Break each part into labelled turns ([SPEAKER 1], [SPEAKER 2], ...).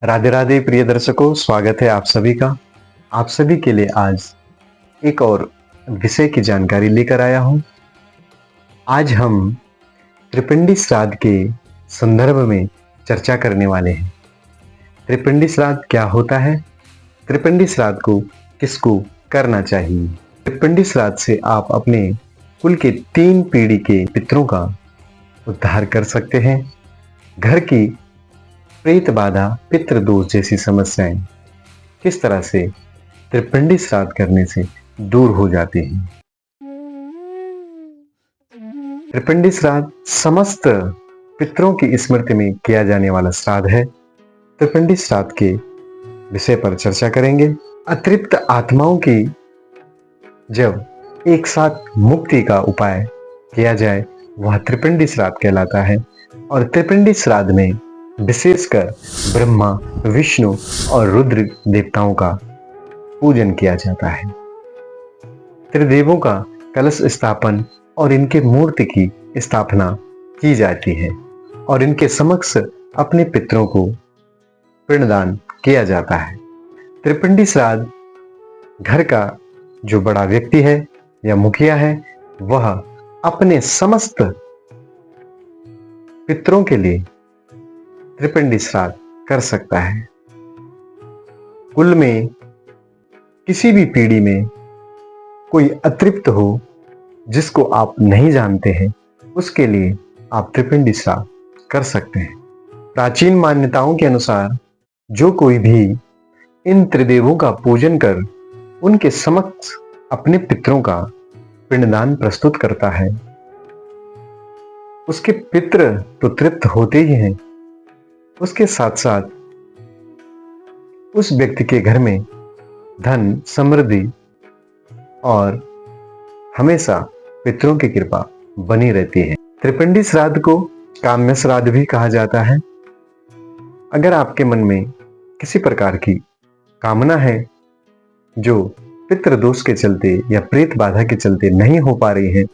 [SPEAKER 1] राधे राधे प्रिय दर्शकों, स्वागत है आप सभी का। आप सभी के लिए आज एक और विषय की जानकारी लेकर आया हूं। आज हम त्रिपिंडी श्राद्ध के संदर्भ में चर्चा करने वाले हैं। त्रिपिंडी श्राद्ध क्या होता है? त्रिपिंडी श्राद्ध को किसको करना चाहिए? त्रिपिंडी श्राद्ध से आप अपने कुल के 3 पीढ़ी के पितरों का उद्धार कर सकते हैं। घर की प्रेत बाधा, पितृ दोष जैसी समस्याएं किस तरह से त्रिपिंडी श्राद्ध करने से दूर हो जाती हैं। त्रिपिंडी श्राद्ध समस्त पितरों की स्मृति में किया जाने वाला श्राद्ध है। त्रिपिंडी श्राद्ध के विषय पर चर्चा करेंगे। अतृप्त आत्माओं की जब एक साथ मुक्ति का उपाय किया जाए वह त्रिपिंडी श्राद्ध कहलाता है। और त्रिपिंडी श्राद्ध में विशेषकर ब्रह्मा, विष्णु और रुद्र देवताओं का पूजन किया जाता है। त्रिदेवों का कलश स्थापन और इनके मूर्ति की स्थापना की जाती है और इनके समक्ष अपने पितरों को पिंडदान किया जाता है। त्रिपिंडी श्राद्ध घर का जो बड़ा व्यक्ति है या मुखिया है वह अपने समस्त पितरों के लिए त्रिपिंडी श्राद्ध कर सकता है। कुल में किसी भी पीढ़ी में कोई अतृप्त हो जिसको आप नहीं जानते हैं उसके लिए आप त्रिपिंडी श्राद्ध कर सकते हैं। प्राचीन मान्यताओं के अनुसार जो कोई भी इन त्रिदेवों का पूजन कर उनके समक्ष अपने पितरों का पिंडदान प्रस्तुत करता है उसके पितृ तो तृप्त होते ही हैं, उसके साथ साथ उस व्यक्ति के घर में धन, समृद्धि और हमेशा पितरों की कृपा बनी रहती है। त्रिपिंडी श्राद्ध को काम्य श्राद्ध भी कहा जाता है। अगर आपके मन में किसी प्रकार की कामना है जो पितृदोष के चलते या प्रेत बाधा के चलते नहीं हो पा रही है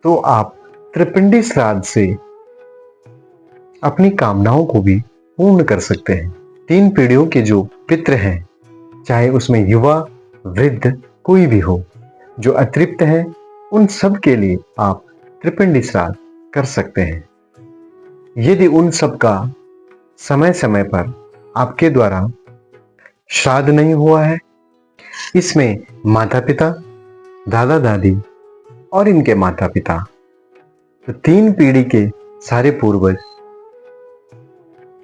[SPEAKER 1] तो आप त्रिपिंडी श्राद्ध से अपनी कामनाओं को भी पूर्ण कर सकते हैं। 3 पीढ़ियों के जो पितृ हैं, चाहे उसमें युवा, वृद्ध कोई भी हो, जो अतृप्त हैं, उन सब के लिए आप त्रिपिंडी श्राद्ध कर सकते हैं। यदि उन सब का समय समय पर आपके द्वारा श्राद्ध नहीं हुआ है, इसमें माता पिता, दादा दादी और इनके माता पिता, तो 3 पीढ़ी के सारे पूर्वज,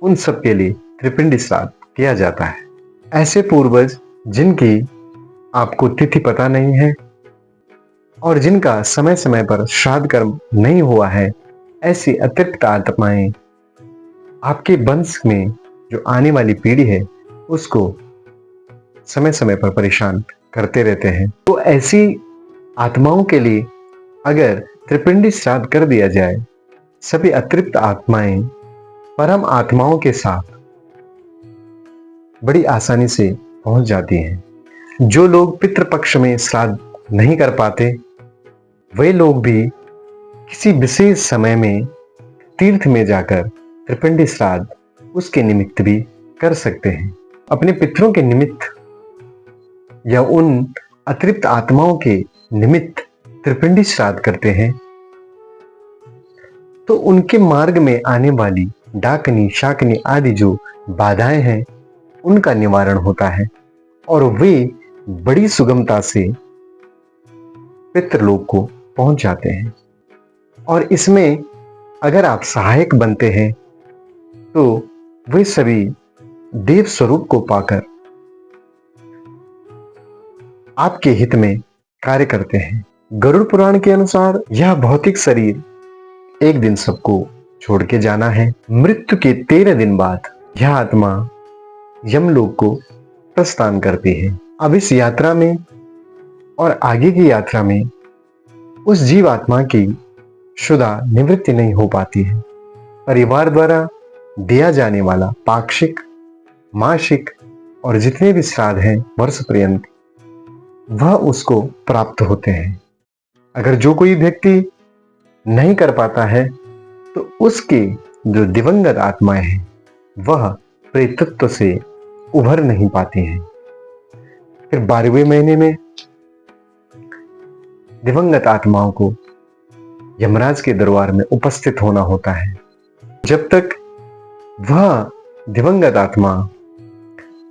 [SPEAKER 1] उन सब के लिए त्रिपिंडी श्राद्ध किया जाता है। ऐसे पूर्वज जिनकी आपको तिथि पता नहीं है और जिनका समय समय पर श्राद्ध कर्म नहीं हुआ है, ऐसी अतृप्त आत्माएं आपके वंश में जो आने वाली पीढ़ी है उसको समय समय पर परेशान करते रहते हैं। तो ऐसी आत्माओं के लिए अगर त्रिपिंडी श्राद्ध कर दिया जाए, सभी अतृप्त आत्माएं परम आत्माओं के साथ बड़ी आसानी से पहुंच जाती हैं। जो लोग पितृपक्ष में श्राद्ध नहीं कर पाते, वे लोग भी किसी विशेष समय में तीर्थ में जाकर त्रिपिंडी श्राद्ध उसके निमित्त भी कर सकते हैं। अपने पितरों के निमित्त या उन अतृप्त आत्माओं के निमित्त त्रिपिंडी श्राद्ध करते हैं तो उनके मार्ग में आने वाली डाकनी, शाकनी आदि जो बाधाएं हैं उनका निवारण होता है और वे बड़ी सुगमता से पितृलोक को पहुंच जाते हैं। और इसमें अगर आप सहायक बनते हैं तो वे सभी देव स्वरूप को पाकर आपके हित में कार्य करते हैं। गरुड़ पुराण के अनुसार यह भौतिक शरीर एक दिन सबको छोड़ के जाना है। मृत्यु के 13 दिन बाद यह आत्मा यमलोक को प्रस्थान करती है। अब इस यात्रा में और आगे की यात्रा में उस जीव आत्मा की शुदा निवृत्ति नहीं हो पाती है। परिवार द्वारा दिया जाने वाला पाक्षिक, मासिक और जितने भी श्राद्ध हैं वर्ष पर्यंत, वह उसको प्राप्त होते हैं। अगर जो कोई व्यक्ति नहीं कर पाता है तो उसके जो दिवंगत आत्माएं हैं वह प्रेतत्व से उभर नहीं पाती हैं। फिर 12वें महीने में दिवंगत आत्माओं को यमराज के दरबार में उपस्थित होना होता है। जब तक वह दिवंगत आत्मा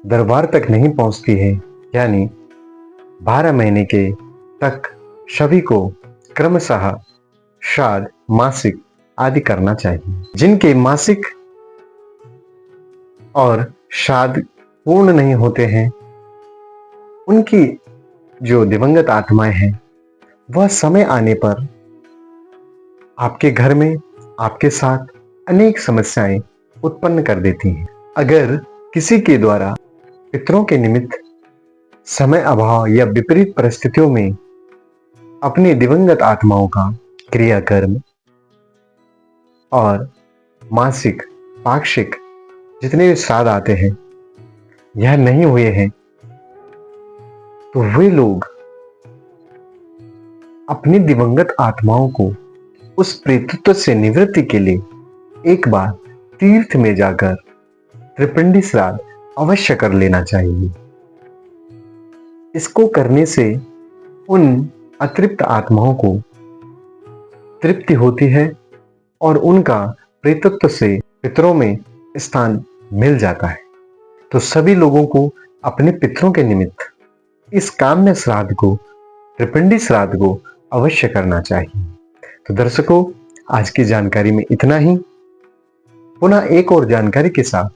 [SPEAKER 1] दरबार तक नहीं पहुंचती है, यानी 12 महीने के तक सभी को क्रमशः श्राद्ध, मासिक आदि करना चाहिए। जिनके मासिक और श्राद्ध पूर्ण नहीं होते हैं, उनकी जो दिवंगत आत्माएं हैं वह समय आने पर आपके घर में आपके साथ अनेक समस्याएं उत्पन्न कर देती हैं। अगर किसी के द्वारा पितरों के निमित्त समय अभाव या विपरीत परिस्थितियों में अपनी दिवंगत आत्माओं का क्रियाकर्म और मासिक, पाक्षिक जितने भी श्राद्ध आते हैं यह नहीं हुए हैं, तो वे लोग अपनी दिवंगत आत्माओं को उस प्रेतत्व से निवृत्ति के लिए एक बार तीर्थ में जाकर त्रिपिंडी श्राद्ध अवश्य कर लेना चाहिए। इसको करने से उन अतृप्त आत्माओं को तृप्ति होती है और उनका प्रेतत्व से पितरों में स्थान मिल जाता है। तो सभी लोगों को अपने पितरों के निमित्त इस काम्य श्राद्ध को, त्रिपिंडी श्राद्ध को अवश्य करना चाहिए। तो दर्शकों, आज की जानकारी में इतना ही। पुनः एक और जानकारी के साथ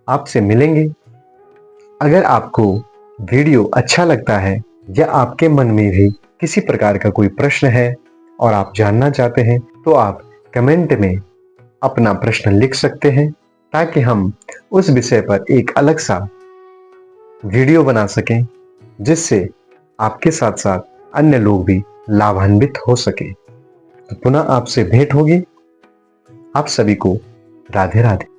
[SPEAKER 1] आपसे मिलेंगे। अगर आपको वीडियो अच्छा लगता है या आपके मन में भी किसी प्रकार का कोई प्रश्न है और आप जानना चाहते हैं, तो आप कमेंट में अपना प्रश्न लिख सकते हैं, ताकि हम उस विषय पर एक अलग सा वीडियो बना सकें, जिससे आपके साथ साथ अन्य लोग भी लाभान्वित हो सके। तो पुनः आपसे भेंट होगी। आप सभी को राधे राधे।